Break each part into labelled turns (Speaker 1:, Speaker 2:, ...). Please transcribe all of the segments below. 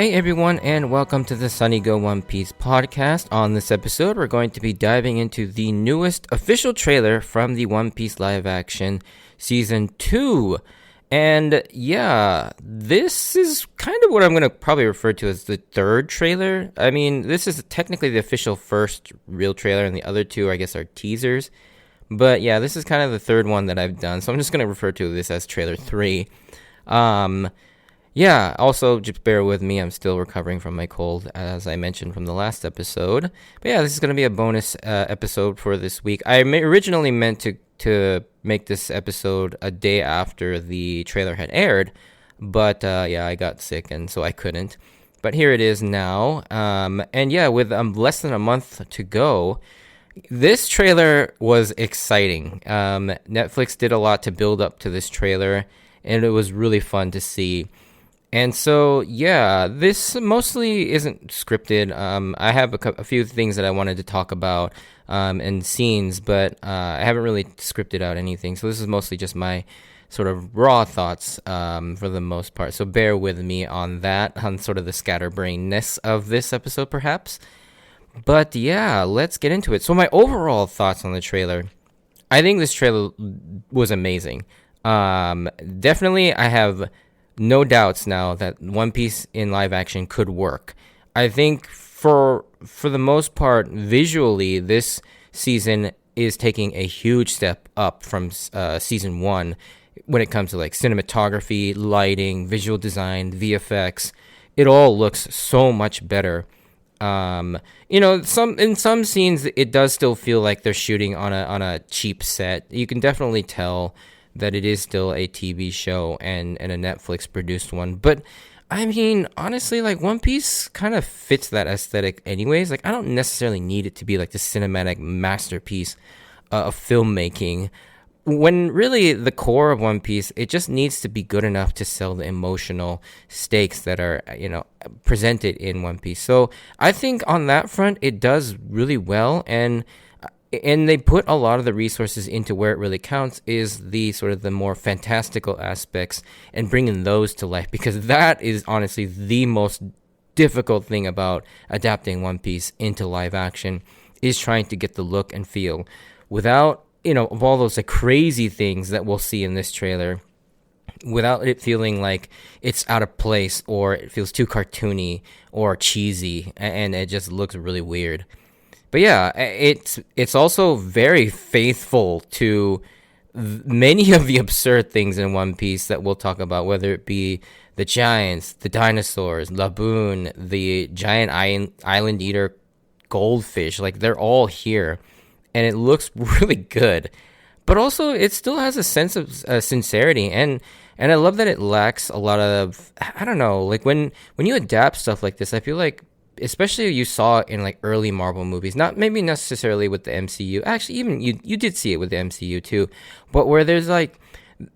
Speaker 1: Hey everyone, and welcome to the Sunny Go One Piece podcast. On this episode, we're going to be diving into the newest official trailer from the One Piece live action season 2. And yeah, this is kind of what I'm going to probably refer to as the third trailer. I mean, this is technically the official first real trailer, and the other two, I guess, are teasers. But yeah, this is kind of the third one that I've done, so I'm just going to refer to this as trailer 3. Yeah, also, just bear with me. I'm still recovering from my cold, as I mentioned from the last episode. But yeah, this is going to be a bonus episode for this week. I originally meant to make this episode a day after the trailer had aired, but yeah, I got sick, and so I couldn't. But here it is now. And yeah, with less than a month to go, this trailer was exciting. Netflix did a lot to build up to this trailer, and it was really fun to see. And so, yeah, this mostly isn't scripted. I have a few things that I wanted to talk about and scenes, but I haven't really scripted out anything. So this is mostly just my sort of raw thoughts for the most part. So bear with me on that, on sort of the scatterbrainness of this episode, perhaps. But yeah, let's get into it. So my overall thoughts on the trailer. I think this trailer was amazing. Definitely, I have no doubts now that One Piece in live action could work. I think for the most part, visually, this season is taking a huge step up from season 1 when it comes to like cinematography, lighting, visual design, VFX. It all looks so much better. In some scenes, it does still feel like they're shooting on a cheap set. You can definitely tell that it is still a TV show and a Netflix produced one. But I mean, honestly, like One Piece kind of fits that aesthetic anyways. Like I don't necessarily need it to be like the cinematic masterpiece of filmmaking. When really the core of One Piece, it just needs to be good enough to sell the emotional stakes that are, presented in One Piece. So I think on that front, it does really well, and they put a lot of the resources into where it really counts is the sort of the more fantastical aspects and bringing those to life, because that is honestly the most difficult thing about adapting One Piece into live action, is trying to get the look and feel without, of all those like crazy things that we'll see in this trailer, without it feeling like it's out of place or it feels too cartoony or cheesy and it just looks really weird. But yeah, it's also very faithful to many of the absurd things in One Piece that we'll talk about, whether it be the giants, the dinosaurs, Laboon, the giant island eater goldfish. Like, they're all here, and it looks really good. But also, it still has a sense of sincerity, and I love that it lacks a lot of, I don't know, like when you adapt stuff like this, I feel like, especially you saw it in like early Marvel movies, not maybe necessarily with the MCU. Actually, even you did see it with the MCU too, but where there's like,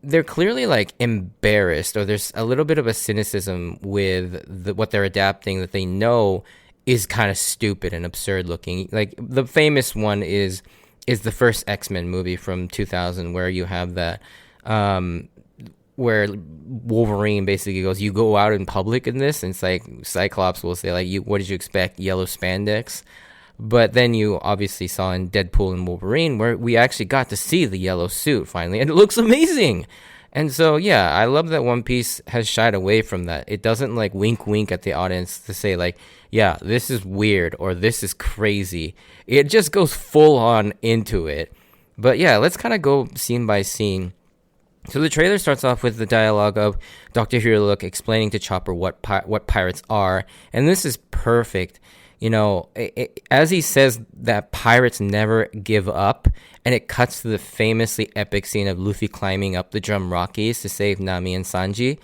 Speaker 1: they're clearly like embarrassed, or there's a little bit of a cynicism with what they're adapting that they know is kind of stupid and absurd looking. Like the famous one is the first X-Men movie from 2000, where you have that, where Wolverine basically goes, you go out in public in this, and it's like Cyclops will say like, what did you expect, yellow spandex? But then you obviously saw in Deadpool and Wolverine where we actually got to see the yellow suit finally, and it looks amazing. And so yeah, I love that One Piece has shied away from that. It doesn't like wink at the audience to say like, yeah, this is weird or this is crazy. It just goes full on into it. But yeah, let's kind of go scene by scene. So the trailer starts off with the dialogue of Dr. Hiriluk explaining to Chopper what pirates are, and this is perfect. As he says that pirates never give up, and it cuts to the famously epic scene of Luffy climbing up the Drum Rockies to save Nami and Sanji,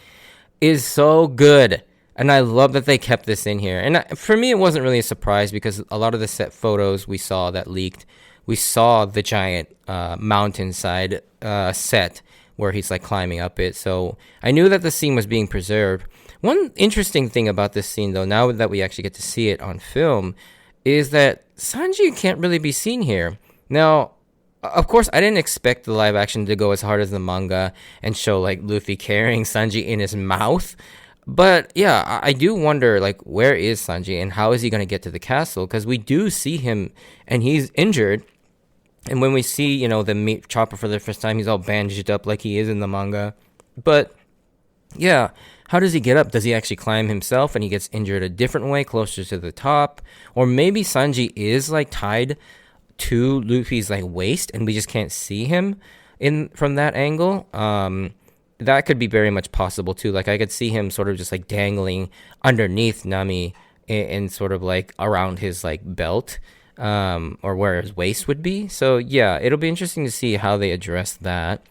Speaker 1: is so good. And I love that they kept this in here. And for me, it wasn't really a surprise, because a lot of the set photos we saw that leaked, we saw the giant mountainside set where he's like climbing up it. So I knew that the scene was being preserved. One interesting thing about this scene, though, now that we actually get to see it on film, is that Sanji can't really be seen here. Now, of course, I didn't expect the live action to go as hard as the manga and show like Luffy carrying Sanji in his mouth. But yeah, I do wonder, like, where is Sanji and how is he going to get to the castle? Because we do see him and he's injured. And when we see, the meet Chopper for the first time, he's all bandaged up like he is in the manga. But yeah, how does he get up? Does he actually climb himself and he gets injured a different way, closer to the top? Or maybe Sanji is like tied to Luffy's like waist and we just can't see him in from that angle. That could be very much possible too. Like I could see him sort of just like dangling underneath Nami and sort of like around his like belt, or where his waist would be. So yeah, it'll be interesting to see how they address that.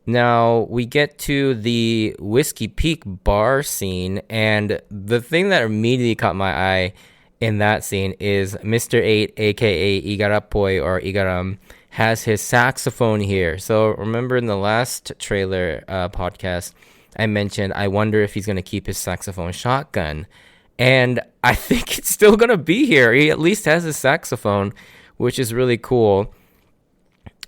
Speaker 1: Now we get to the Whiskey Peak bar scene, and the thing that immediately caught my eye in that scene is Mr. 8, aka Igarappoi or Igaram, has his saxophone here. So remember in the last trailer podcast, I mentioned I wonder if he's going to keep his saxophone shotgun. And I think it's still going to be here. He at least has his saxophone, which is really cool.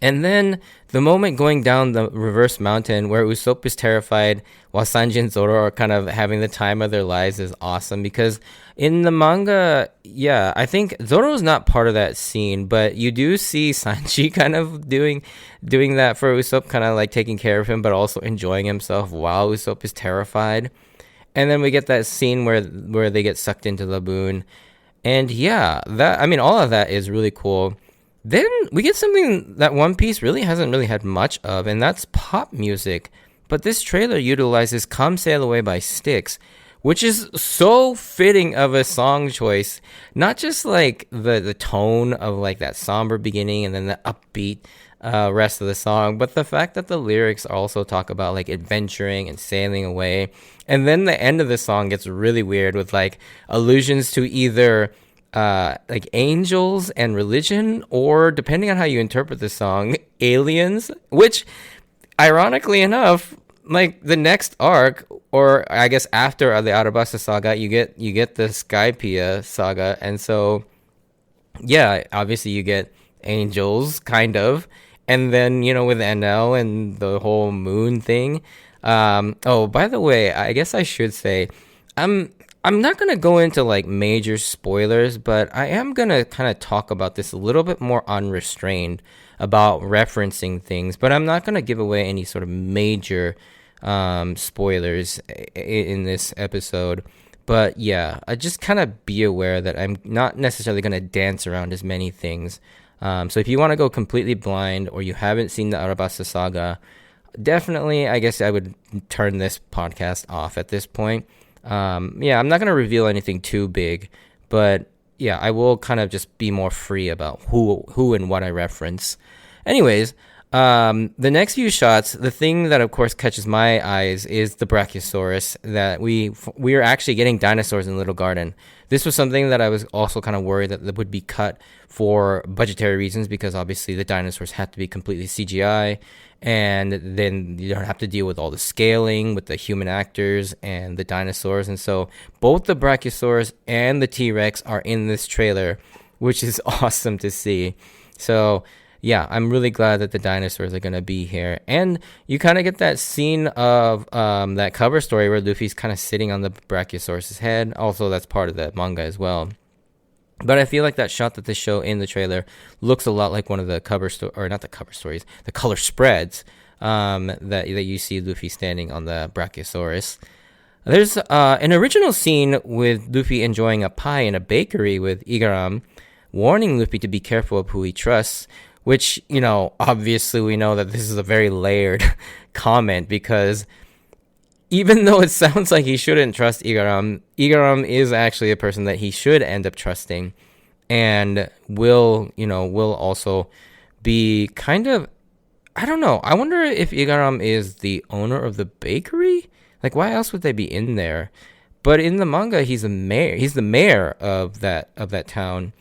Speaker 1: And then the moment going down the reverse mountain where Usopp is terrified while Sanji and Zoro are kind of having the time of their lives is awesome, because in the manga, yeah, I think Zoro's not part of that scene, but you do see Sanji kind of doing that for Usopp, kind of like taking care of him, but also enjoying himself while Usopp is terrified. And then we get that scene where they get sucked into the lagoon. And yeah, all of that is really cool. Then we get something that One Piece really hasn't really had much of, and that's pop music. But this trailer utilizes Come Sail Away by Styx, which is so fitting of a song choice. Not just like the tone of like that somber beginning and then the upbeat rest of the song, but the fact that the lyrics also talk about like adventuring and sailing away. And then the end of the song gets really weird with like allusions to either like angels and religion, or depending on how you interpret the song, aliens, which ironically enough, like the next arc, or I guess after the Arabasta saga, you get the Skypiea saga. And so yeah, obviously you get angels kind of, and then with NL and the whole moon thing. Oh, by the way, I guess I should say I'm not going to go into like major spoilers, but I am going to kind of talk about this a little bit more unrestrained about referencing things, but I'm not going to give away any sort of major spoilers in this episode. But yeah, I just kind of be aware that I'm not necessarily going to dance around as many things. So if you want to go completely blind or you haven't seen the Arabasta saga, definitely, I guess I would turn this podcast off at this point. Yeah, I'm not going to reveal anything too big, but yeah, I will kind of just be more free about who and what I reference. Anyways, the next few shots, the thing that of course catches my eyes is the Brachiosaurus, that we are actually getting dinosaurs in Little Garden. This was something that I was also kind of worried that would be cut for budgetary reasons, because obviously the dinosaurs had to be completely CGI, and then you don't have to deal with all the scaling with the human actors and the dinosaurs. And so both the Brachiosaurus and the T-Rex are in this trailer, which is awesome to see. So yeah, I'm really glad that the dinosaurs are going to be here. And you kind of get that scene of that cover story where Luffy's kind of sitting on the Brachiosaurus' head. Also, that's part of the manga as well. But I feel like that shot that they show in the trailer looks a lot like one of the the color spreads that you see Luffy standing on the Brachiosaurus. There's an original scene with Luffy enjoying a pie in a bakery with Igaram, warning Luffy to be careful of who he trusts, which, obviously we know that this is a very layered comment, because even though it sounds like he shouldn't trust Igaram, Igaram is actually a person that he should end up trusting, and will also be kind of, I don't know. I wonder if Igaram is the owner of the bakery. Like, why else would they be in there? But in the manga, he's the mayor. He's the mayor of that town,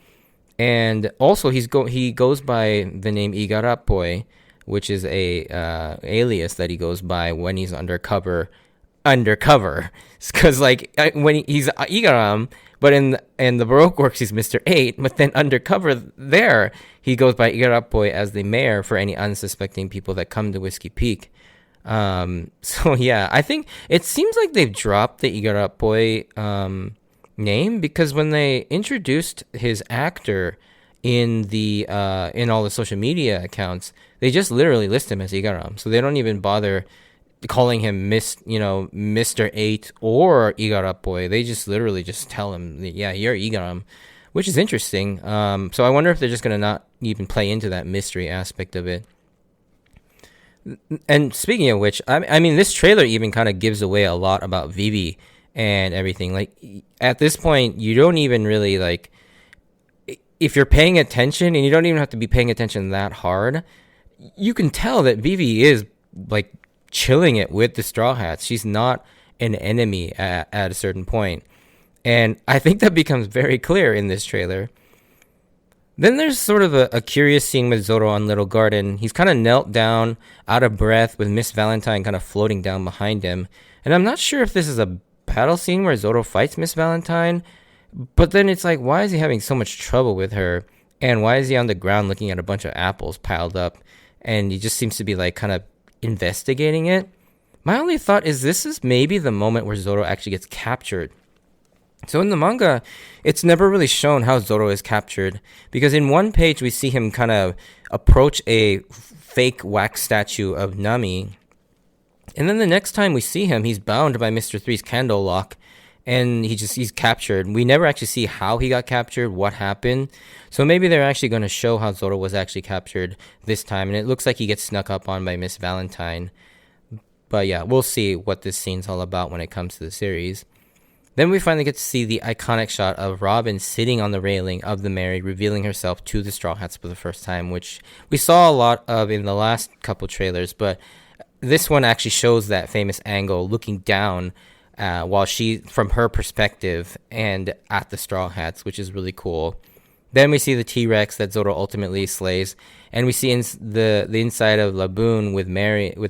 Speaker 1: and also he goes by the name Igarappoi, which is a alias that he goes by when he's undercover, because like when he's Igaram, but in the Baroque works he's Mr. 8, but then undercover there he goes by Igarappoi as the mayor for any unsuspecting people that come to Whiskey Peak. So yeah, I think it seems like they've dropped the Igarappoi name, because when they introduced his actor in all the social media accounts, they just literally list him as Igaram. So they don't even bother calling him Mr. 8 or Igarappoi. They just literally just tell him, yeah, you're Igaram, which is interesting. So I wonder if they're just gonna not even play into that mystery aspect of it. And speaking of which, I mean, this trailer even kind of gives away a lot about Vivi and everything. Like, at this point, you don't even really, like, if you're paying attention, and you don't even have to be paying attention that hard, you can tell that Vivi is, like, chilling it with the Straw Hats. She's not an enemy at a certain point. And I think that becomes very clear in this trailer. Then there's sort of a curious scene with Zoro on Little Garden. He's kind of knelt down, out of breath, with Miss Valentine kind of floating down behind him. And I'm not sure if this is a battle scene where Zoro fights Miss Valentine, but then it's like, why is he having so much trouble with her? And why is he on the ground looking at a bunch of apples piled up? And he just seems to be like kind of investigating it. My only thought is this is maybe the moment where Zoro actually gets captured. So in the manga, it's never really shown how Zoro is captured, because in one page we see him kind of approach a fake wax statue of Nami, and then the next time we see him, he's bound by Mr. Three's candle lock, and he's captured. We never actually see how he got captured, what happened. So maybe they're actually going to show how Zoro was actually captured this time, and it looks like he gets snuck up on by Miss Valentine. But yeah, we'll see what this scene's all about when it comes to the series. Then we finally get to see the iconic shot of Robin sitting on the railing of the Mary, revealing herself to the Straw Hats for the first time, which we saw a lot of in the last couple trailers, but this one actually shows that famous angle looking down while she, from her perspective, and at the Straw Hats, which is really cool. Then we see the T-Rex that Zoro ultimately slays, and we see the inside of Laboon with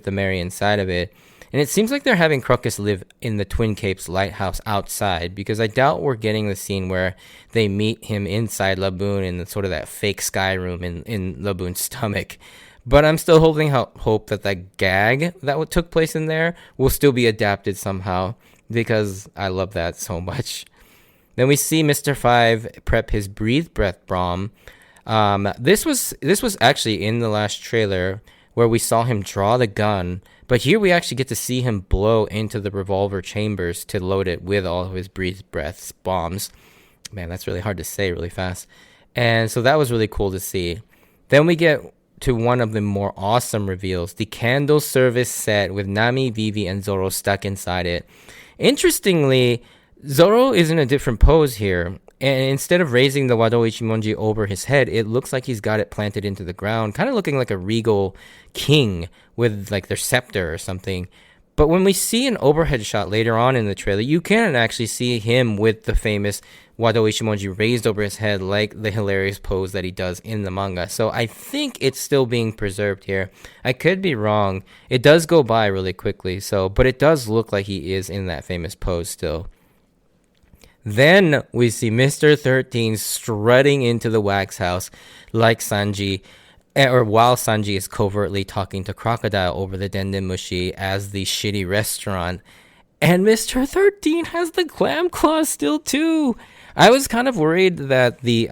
Speaker 1: the Mary inside of it. And it seems like they're having Crocus live in the Twin Capes lighthouse outside, because I doubt we're getting the scene where they meet him inside Laboon in sort of that fake sky room in Laboon's stomach. But I'm still holding hope that that gag that took place in there will still be adapted somehow, because I love that so much. Then we see Mr. 5 prep his Breathe Breath Braum. This was actually in the last trailer where we saw him draw the gun, but here we actually get to see him blow into the revolver chambers to load it with all of his Breathe Breaths bombs. Man, that's really hard to say really fast. And so that was really cool to see. Then we get to one of the more awesome reveals, the candle service set with Nami, Vivi, and Zoro stuck inside it. Interestingly, Zoro is in a different pose here, and instead of raising the Wado Ichimonji over his head, it looks like he's got it planted into the ground, kind of looking like a regal king with like their scepter or something. But when we see an overhead shot later on in the trailer, you can actually see him with the famous Wado Ichimonji raised over his head, like the hilarious pose that he does in the manga. So I think it's still being preserved here. I could be wrong. It does go by really quickly, but it does look like he is in that famous pose still. Then we see Mr. 13 strutting into the wax house like Sanji, or while Sanji is covertly talking to Crocodile over the Dendenmushi as the shitty restaurant. And Mr. 13 has the clam claws still too. I was kind of worried that the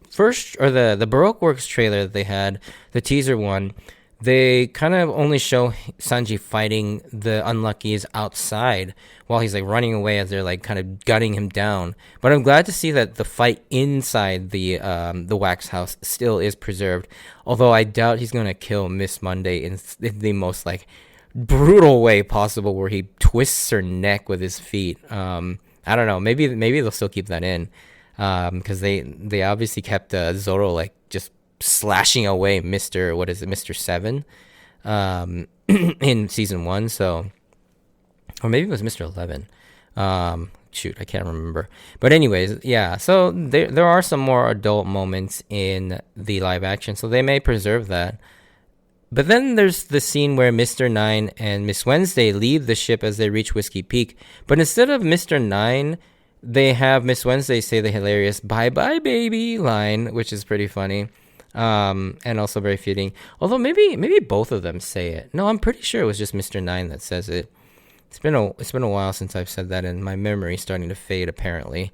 Speaker 1: first, or the Baroque Works trailer that they had, the teaser one, they kind of only show Sanji fighting the Unluckies outside while he's like running away as they're like kind of gutting him down. But I'm glad to see that the fight inside the wax house still is preserved. Although I doubt he's gonna kill Miss Monday in the most like brutal way possible, where he twists her neck with his feet. I don't know. Maybe they'll still keep that in, because they obviously kept Zoro like just slashing away Mr. 7 in season 1, so, or maybe it was Mr. 11. Shoot, I can't remember. But anyways, yeah, so there are some more adult moments in the live action, so they may preserve that. But then there's the scene where Mr. 9 and Miss Wednesday leave the ship as they reach Whiskey Peak, but instead of Mr. 9, they have Miss Wednesday say the hilarious "bye bye baby" line, which is pretty funny. And also very fitting. Although maybe both of them say it. No, I'm pretty sure it was just Mr. Nine that says it. It's been a while since I've said that, and my memory's starting to fade. Apparently,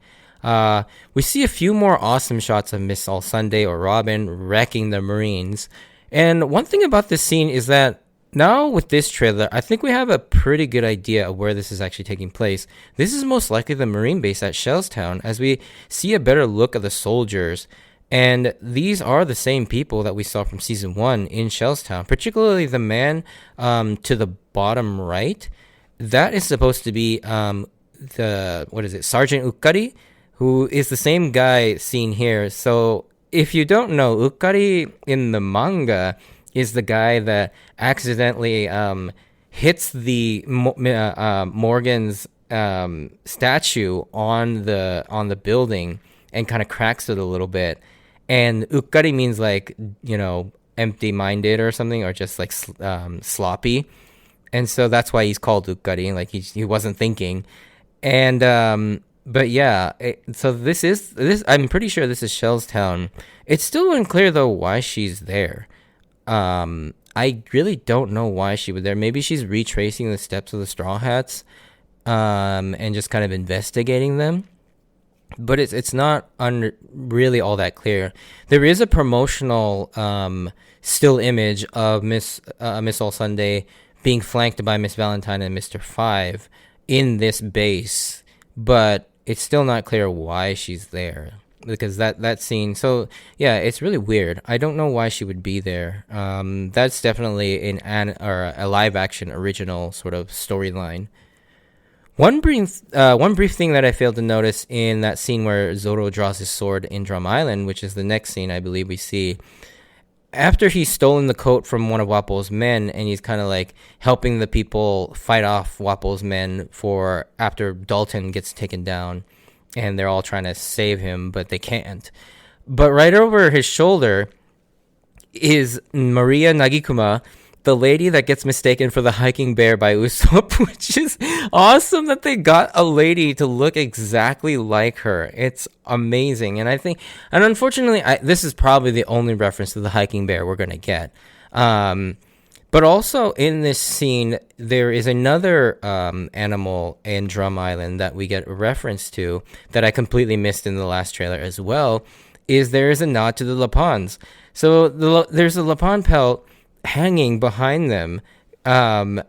Speaker 1: we see a few more awesome shots of Miss All Sunday or Robin wrecking the Marines. And one thing about this scene is that now with this trailer, I think we have a pretty good idea of where this is actually taking place. This is most likely the Marine base at Shellstown, as we see a better look of the soldiers. And these are the same people that we saw from season 1 in Shellstown, particularly the man to the bottom right. That is supposed to be Sergeant Ukkari, who is the same guy seen here. So if you don't know, Ukkari in the manga is the guy that accidentally hits the Morgan's statue on the building and kind of cracks it a little bit. And Ukkari means like, empty-minded or something, or just like sloppy. And so that's why he's called Ukkari, like he wasn't thinking. And but yeah, so this I'm pretty sure this is Shellstown. It's still unclear though why she's there. I really don't know why she was there. Maybe she's retracing the steps of the Straw Hats, and just kind of investigating them. But it's not really all that clear. There is a promotional still image of Miss All Sunday being flanked by Miss Valentine and Mr. Five in this base, but it's still not clear why she's there, because that scene. So yeah, it's really weird. I don't know why she would be there. That's definitely a live action original sort of storyline. One brief thing that I failed to notice in that scene where Zoro draws his sword in Drum Island, which is the next scene I believe we see, after he's stolen the coat from one of Wappo's men, and he's kind of like helping the people fight off Wappo's men after Dalton gets taken down, and they're all trying to save him, but they can't. But right over his shoulder is Maria Nagikuma, the lady that gets mistaken for the hiking bear by Usopp, which is awesome that they got a lady to look exactly like her. It's amazing. And unfortunately, this is probably the only reference to the hiking bear we're going to get. But also in this scene, there is another animal in Drum Island that we get a reference to that I completely missed in the last trailer as well, there is a nod to the Lapons. So there's a Lapon pelt hanging behind them, and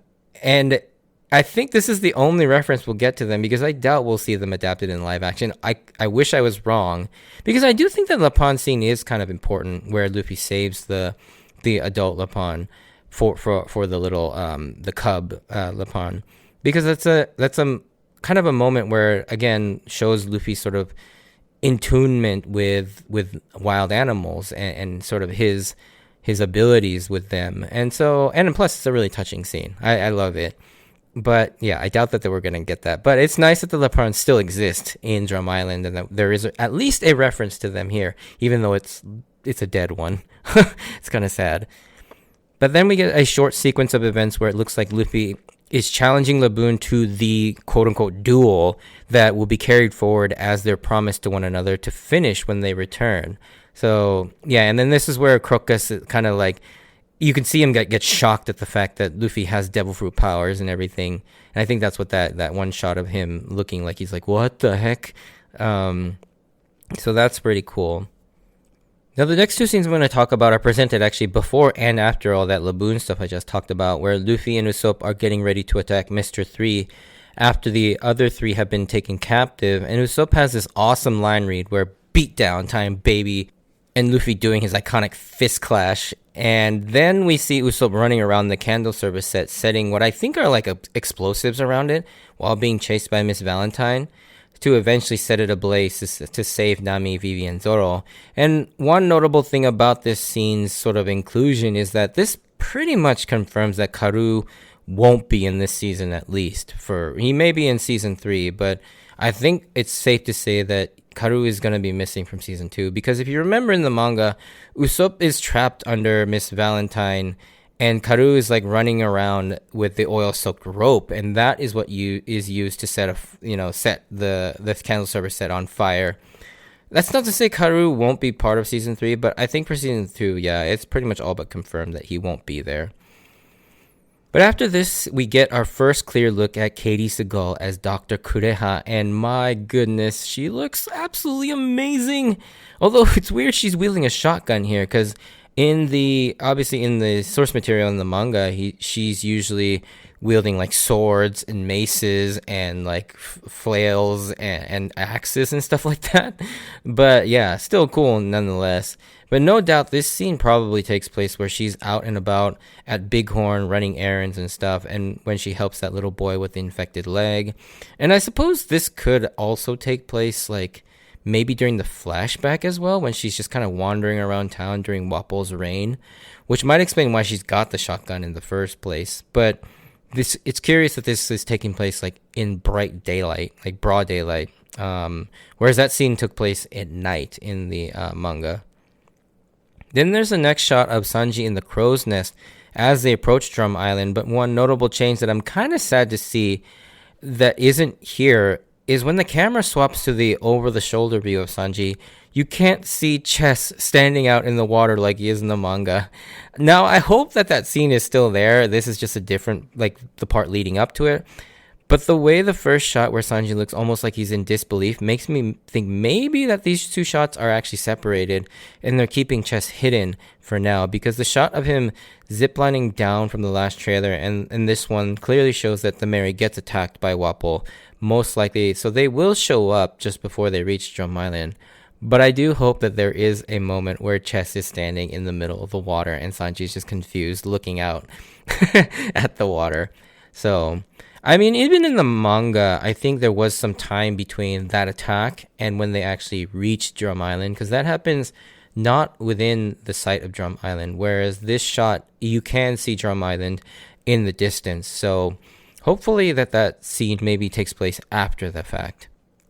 Speaker 1: I think this is the only reference we'll get to them, because I doubt we'll see them adapted in live action. I wish I was wrong, because I do think that Lapon scene is kind of important, where Luffy saves the adult Lapon for the little the cub Lapon, because that's a kind of a moment where again shows Luffy sort of attunement with wild animals and sort of his abilities with them. And plus it's a really touching scene. I love it. But yeah, I doubt that they were going to get that. But it's nice that the Leprons still exist in Drum Island, and that there is at least a reference to them here, even though it's a dead one. It's kind of sad. But then we get a short sequence of events where it looks like Luffy is challenging Laboon to the quote-unquote duel that will be carried forward as their promise to one another to finish when they return. So, yeah, and then this is where Crocus kind of like, you can see him get shocked at the fact that Luffy has devil fruit powers and everything. And I think that's what that one shot of him looking like, he's like, what the heck? So that's pretty cool. Now, the next two scenes I'm going to talk about are presented actually before and after all that Laboon stuff I just talked about, where Luffy and Usopp are getting ready to attack Mr. 3 after the other three have been taken captive. And Usopp has this awesome line read where beat down time, baby, and Luffy doing his iconic fist clash. And then we see Usopp running around the candle service set, setting what I think are like explosives around it while being chased by Miss Valentine, to eventually set it ablaze to save Nami, Vivi, and Zoro. And one notable thing about this scene's sort of inclusion is that this pretty much confirms that Karoo won't be in this season, at least. He may be in season 3, but I think it's safe to say that Karoo is going to be missing from season 2, because if you remember in the manga, Usopp is trapped under Miss Valentine, and Karoo is like running around with the oil-soaked rope, and that is what is used to set the candle server set on fire. That's not to say Karu won't be part of season 3, but I think for season 2, yeah, it's pretty much all but confirmed that he won't be there. But after this, we get our first clear look at Katie Seagal as Dr. Kureha, and my goodness, she looks absolutely amazing. Although it's weird she's wielding a shotgun here, because obviously in the source material in the manga, she's usually wielding like swords and maces and like flails and axes and stuff like that. But yeah, still cool nonetheless. But no doubt this scene probably takes place where she's out and about at Bighorn running errands and stuff, and when she helps that little boy with the infected leg. And I suppose this could also take place like maybe during the flashback as well, when she's just kind of wandering around town during Wapple's reign, which might explain why she's got the shotgun in the first place. But it's curious that this is taking place like in bright daylight, like broad daylight, whereas that scene took place at night in the manga. Then there's the next shot of Sanji in the crow's nest as they approach Drum Island, but one notable change that I'm kind of sad to see that isn't here is when the camera swaps to the over-the-shoulder view of Sanji, you can't see Chess standing out in the water like he is in the manga. Now, I hope that scene is still there. This is just a different, like, the part leading up to it. But the way the first shot where Sanji looks almost like he's in disbelief makes me think maybe that these two shots are actually separated and they're keeping Chess hidden for now, because the shot of him ziplining down from the last trailer and this one clearly shows that the Mary gets attacked by Wapol, most likely, so they will show up just before they reach Drum Island. But I do hope that there is a moment where Chess is standing in the middle of the water and Sanji's just confused looking out at the water. So I mean, even in the manga, I think there was some time between that attack and when they actually reached Drum Island, because that happens not within the site of Drum Island, whereas this shot, you can see Drum Island in the distance. So hopefully that scene maybe takes place after the fact.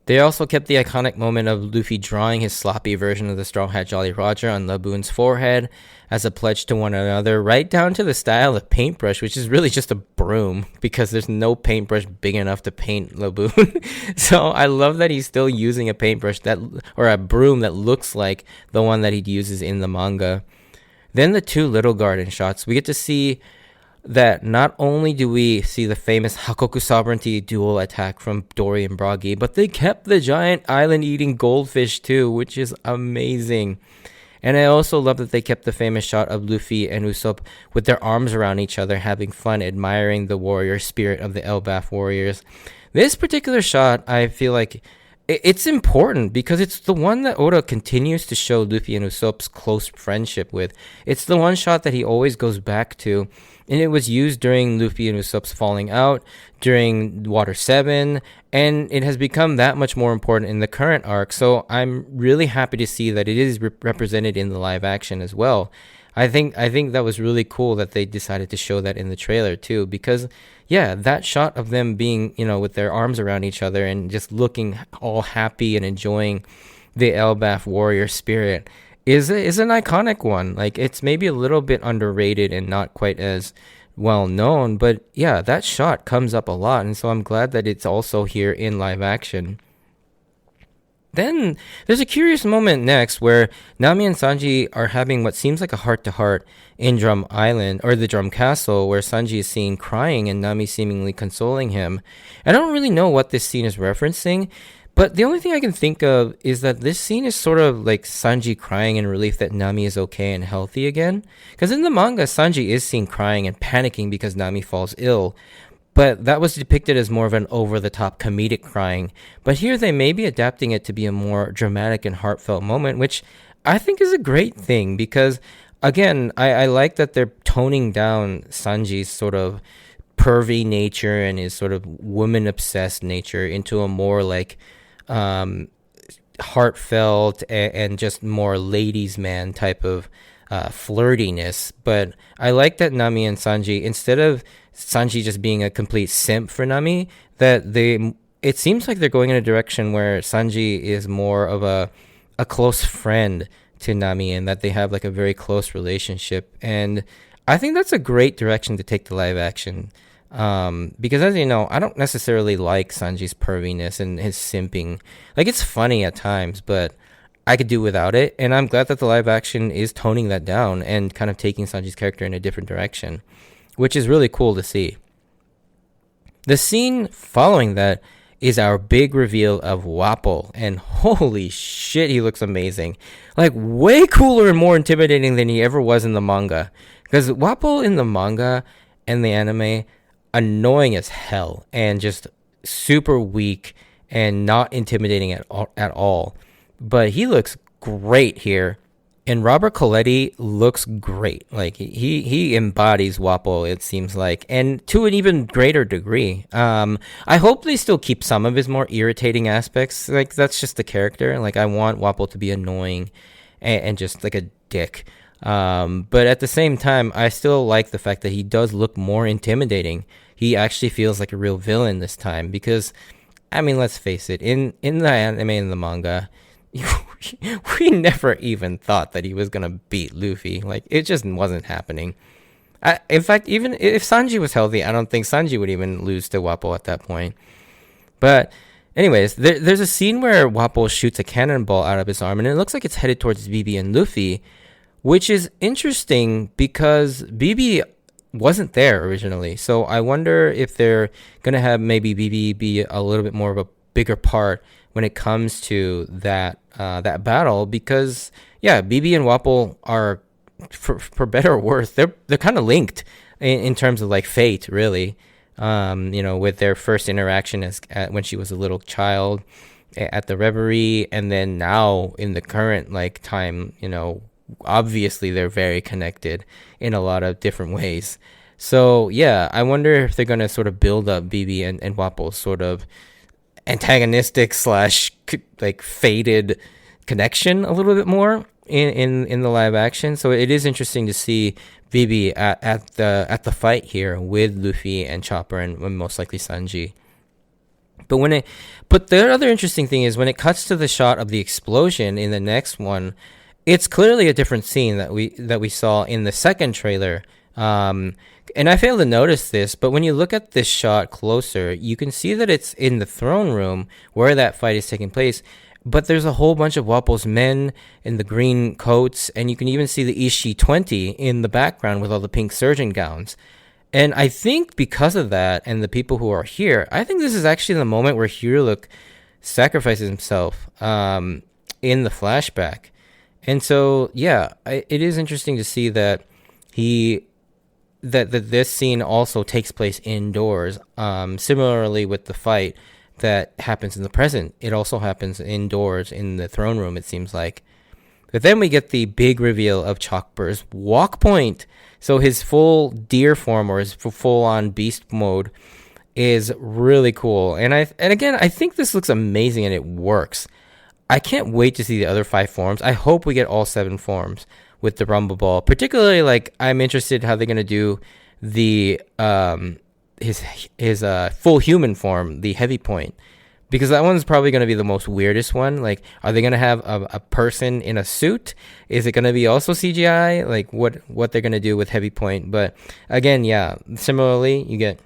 Speaker 1: They also kept the iconic moment of Luffy drawing his sloppy version of the Straw Hat Jolly Roger on Laboon's forehead as a pledge to one another, right down to the style of paintbrush, which is really just a broom because there's no paintbrush big enough to paint Laboon. So I love that he's still using a paintbrush or a broom that looks like the one that he uses in the manga. Then the two Little Garden shots, we get to see that not only do we see the famous Hakoku Sovereignty dual attack from Dory and Bragi, but they kept the giant island-eating goldfish too, which is amazing. And I also love that they kept the famous shot of Luffy and Usopp with their arms around each other, having fun, admiring the warrior spirit of the Elbaf warriors. This particular shot, I feel like it's important because it's the one that Oda continues to show Luffy and Usopp's close friendship with. It's the one shot that he always goes back to, and it was used during Luffy and Usopp's falling out, during Water 7, and it has become that much more important in the current arc. So I'm really happy to see that it is represented in the live action as well. I think that was really cool that they decided to show that in the trailer too, because yeah, that shot of them being, with their arms around each other and just looking all happy and enjoying the Elbaf warrior spirit is an iconic one. Like, it's maybe a little bit underrated and not quite as well known, but yeah, that shot comes up a lot, and so I'm glad that it's also here in live action. Then there's a curious moment next where Nami and Sanji are having what seems like a heart-to-heart in Drum Island, or the Drum Castle, where Sanji is seen crying and Nami seemingly consoling him. I don't really know what this scene is referencing, but the only thing I can think of is that this scene is sort of like Sanji crying in relief that Nami is okay and healthy again. Because in the manga, Sanji is seen crying and panicking because Nami falls ill, but that was depicted as more of an over-the-top comedic crying. But here they may be adapting it to be a more dramatic and heartfelt moment, which I think is a great thing because, again, I like that they're toning down Sanji's sort of pervy nature and his sort of woman-obsessed nature into a more like heartfelt and just more ladies' man type of flirtiness. But I like that Nami and Sanji, instead of Sanji just being a complete simp for Nami, that it seems like they're going in a direction where Sanji is more of a close friend to Nami and that they have like a very close relationship. And I think that's a great direction to take the live action. Because as you know, I don't necessarily like Sanji's perviness and his simping. Like, it's funny at times, but I could do without it, and I'm glad that the live action is toning that down and kind of taking Sanji's character in a different direction, which is really cool to see. The scene following that is our big reveal of Wapol, and holy shit, he looks amazing. Like, way cooler and more intimidating than he ever was in the manga. Because Wapol in the manga and the anime, annoying as hell, and just super weak and not intimidating at all. But he looks great here. And Robert Coletti looks great. Like he embodies Wapol, it seems like, and to an even greater degree. I hope they still keep some of his more irritating aspects. Like that's just the character. Like I want Wapol to be annoying and just like a dick. But at the same time, I still like the fact that he does look more intimidating. He actually feels like a real villain this time because, I mean, let's face it. In the anime and the manga, we never even thought that he was gonna beat Luffy. Like it just wasn't happening. In fact, even if Sanji was healthy, I don't think Sanji would even lose to Wapol at that point. But anyways, there's a scene where Wapol shoots a cannonball out of his arm, and it looks like it's headed towards BB and Luffy, which is interesting because BB wasn't there originally. So I wonder if they're gonna have maybe BB be a little bit more of a bigger part when it comes to that battle, because BB and Wapol are, for better or worse, they're kind of linked in terms of like fate, really. With their first interaction when she was a little child at the Reverie, and then now in the current like time, obviously they're very connected in a lot of different ways. So yeah, I wonder if they're gonna sort of build up BB and Wapol's sort of antagonistic / like faded connection a little bit more in the live action. So it is interesting to see BB at the fight here with Luffy and Chopper and most likely Sanji. But the other interesting thing is when it cuts to the shot of the explosion in the next one, it's clearly a different scene that we saw in the second trailer. And I failed to notice this, but when you look at this shot closer, you can see that it's in the throne room where that fight is taking place. But there's a whole bunch of Wapol's men in the green coats, and you can even see the Ishii 20 in the background with all the pink surgeon gowns. And I think because of that, and the people who are here, I think this is actually the moment where Hiruluk sacrifices himself in the flashback. And so, it is interesting to see that this scene also takes place indoors. Similarly with the fight that happens in the present, it also happens indoors in the throne room, it seems like. But then we get the big reveal of Chopper's walk point. So his full deer form, or his full-on beast mode, is really cool. And again, I think this looks amazing and it works. I can't wait to see the other 5 forms. I hope we get all 7 forms with the Rumble Ball. Particularly, like, I'm interested how they're gonna do the his full human form, the Heavy Point, because that one's probably gonna be the most weirdest one. Like, are they gonna have a person in a suit? Is it gonna be also CGI? Like, what they're gonna do with Heavy Point? But again, similarly, you get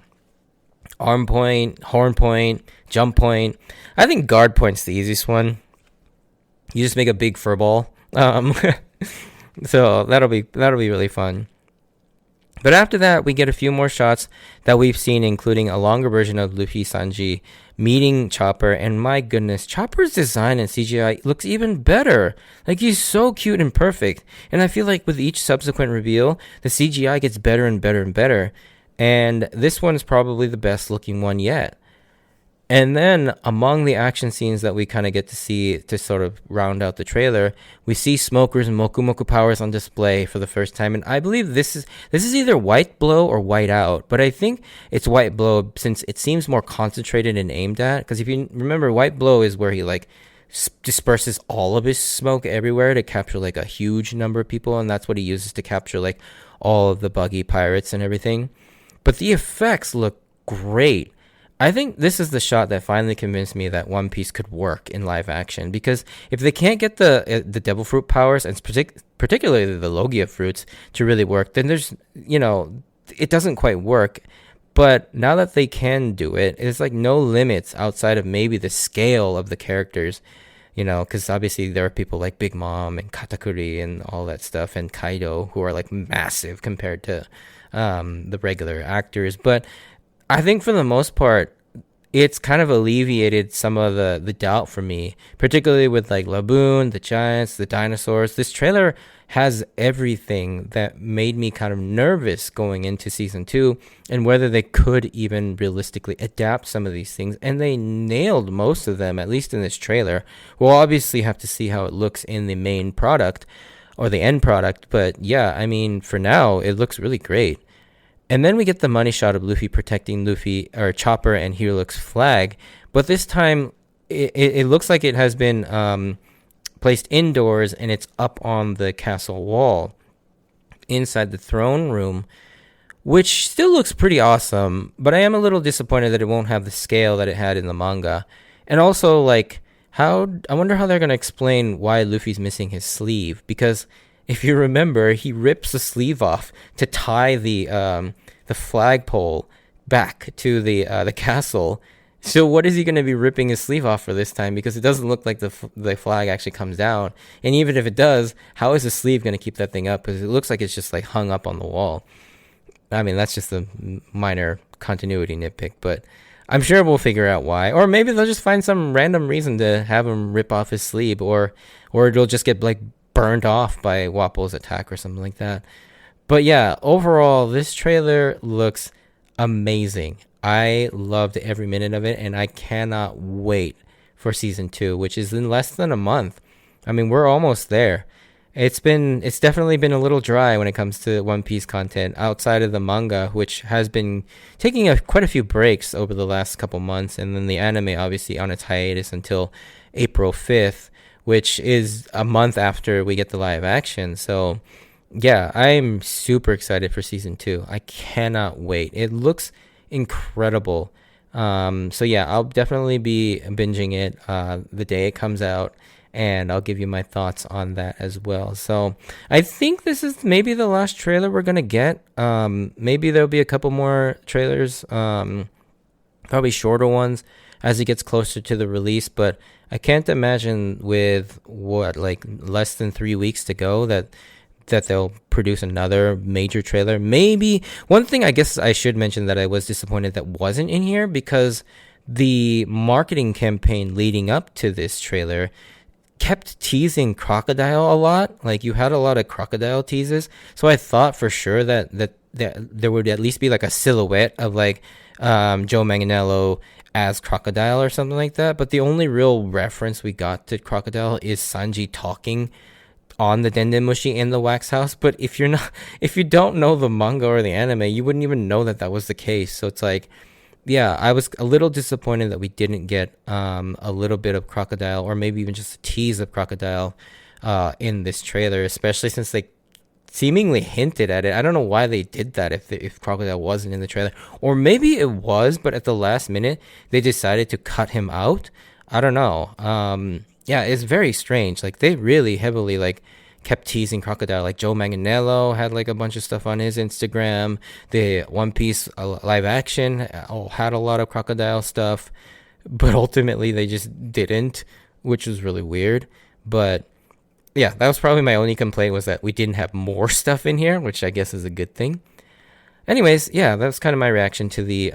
Speaker 1: arm point, horn point, jump point. I think guard point's the easiest one. You just make a big fur ball. So that'll be really fun. But after that, we get a few more shots that we've seen, including a longer version of Luffy Sanji meeting Chopper. And my goodness, Chopper's design and CGI looks even better. Like, he's so cute and perfect. And I feel like with each subsequent reveal, the CGI gets better and better and better. And this one's probably the best looking one yet. And then among the action scenes that we kind of get to see to sort of round out the trailer, we see Smoker's Moku Moku powers on display for the first time. And I believe this is either White Blow or White Out, but I think it's White Blow since it seems more concentrated and aimed at. Because if you remember, White Blow is where he like disperses all of his smoke everywhere to capture like a huge number of people, and that's what he uses to capture like all of the buggy pirates and everything. But the effects look great. I think this is the shot that finally convinced me that One Piece could work in live action, because if they can't get the Devil Fruit powers, and particularly the Logia fruits, to really work, then there's, it doesn't quite work. But now that they can do it, it's like no limits outside of maybe the scale of the characters. you know, because obviously there are people like Big Mom and Katakuri and all that stuff, and Kaido, who are like massive compared to the regular actors. But I think for the most part, it's kind of alleviated some of the doubt for me, particularly with like Laboon, the giants, the dinosaurs. This trailer has everything that made me kind of nervous going into season 2 and whether they could even realistically adapt some of these things. And they nailed most of them, at least in this trailer. We'll obviously have to see how it looks in the main product or the end product. But yeah, I mean, for now, it looks really great. And then we get the money shot of Luffy protecting Luffy or Chopper and Helix's flag, but this time it looks like it has been placed indoors and it's up on the castle wall inside the throne room, which still looks pretty awesome. But I am a little disappointed that it won't have the scale that it had in the manga, and also like I wonder how they're gonna explain why Luffy's missing his sleeve, because if you remember, he rips the sleeve off to tie the flagpole back to the castle. So what is he going to be ripping his sleeve off for this time? Because it doesn't look like the flag actually comes down. And even if it does, how is the sleeve going to keep that thing up? Because it looks like it's just like hung up on the wall. I mean, that's just a minor continuity nitpick, but I'm sure we'll figure out why. Or maybe they'll just find some random reason to have him rip off his sleeve, or it'll just get like burned off by Wappo's attack or something like that. But yeah, overall, this trailer looks amazing. I loved every minute of it, and I cannot wait for season 2, which is in less than a month. I mean, we're almost there. It's definitely been a little dry when it comes to One Piece content outside of the manga, which has been taking quite a few breaks over the last couple months, and then the anime obviously on its hiatus until April 5th, which is a month after we get the live action. So yeah, I'm super excited for season 2. I cannot wait. It looks incredible. So yeah, I'll definitely be binging it the day it comes out, and I'll give you my thoughts on that as well. So I think this is maybe the last trailer we're gonna get. Maybe there'll be a couple more trailers, probably shorter ones as it gets closer to the release, but I can't imagine with like less than 3 weeks to go that they'll produce another major trailer. Maybe one thing I guess I should mention that I was disappointed that wasn't in here, because the marketing campaign leading up to this trailer kept teasing Crocodile a lot. Like, you had a lot of Crocodile teases, so I thought for sure that there would at least be like a silhouette of like Joe Manganiello as Crocodile or something like that. But the only real reference we got to Crocodile is Sanji talking on the Dendemushi in the wax house. But if you don't know the manga or the anime, you wouldn't even know that was the case. So it's like, yeah, I was a little disappointed that we didn't get a little bit of Crocodile, or maybe even just a tease of Crocodile in this trailer, especially since they seemingly hinted at it. I don't know why they did that if Crocodile wasn't in the trailer. Or maybe it was, but at the last minute, they decided to cut him out. I don't know. Yeah, it's very strange. Like, they really heavily like kept teasing Crocodile. Like, Joe Manganiello had like a bunch of stuff on his Instagram. The One Piece live action had a lot of Crocodile stuff, but ultimately they just didn't, which was really weird. But yeah, that was probably my only complaint, was that we didn't have more stuff in here, which I guess is a good thing. Anyways, yeah, that's kind of my reaction to the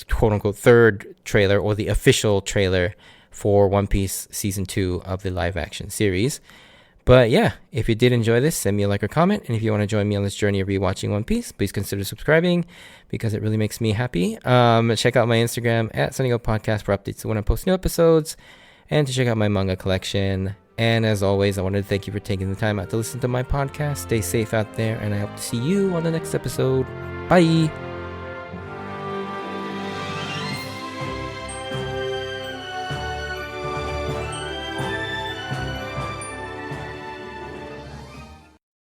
Speaker 1: quote-unquote third trailer, or the official trailer for One Piece Season 2 of the live-action series. But yeah, if you did enjoy this, send me a like or comment. And if you want to join me on this journey of rewatching One Piece, please consider subscribing, because it really makes me happy. Check out my Instagram at Sunny Go Podcast for updates when I post new episodes, and to check out my manga collection. And as always, I wanted to thank you for taking the time out to listen to my podcast. Stay safe out there, and I hope to see you on the next episode. Bye!